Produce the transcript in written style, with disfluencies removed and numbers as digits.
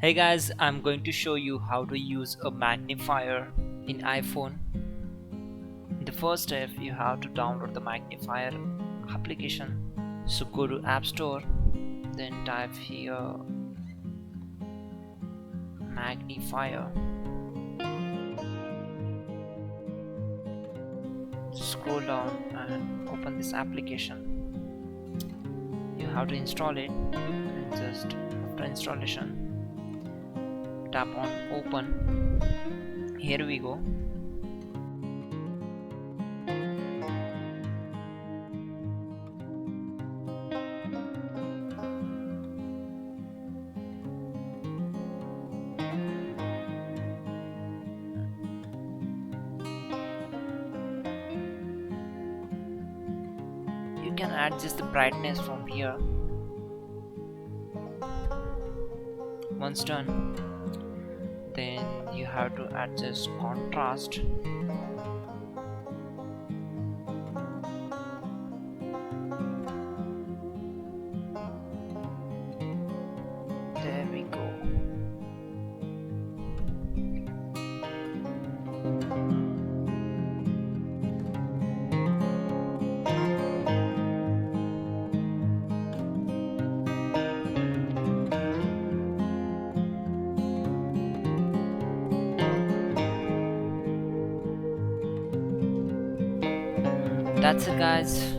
Hey guys, I'm going to show you how to use a magnifier in iPhone. In the first step, you have to download the magnifier application. So go to App Store, then type here magnifier. Scroll down and open this application. You have to install it, and just after installation tap on open. Here we go. You can adjust the brightness from here. Once done, then you have to adjust contrast. There we go. That's it guys.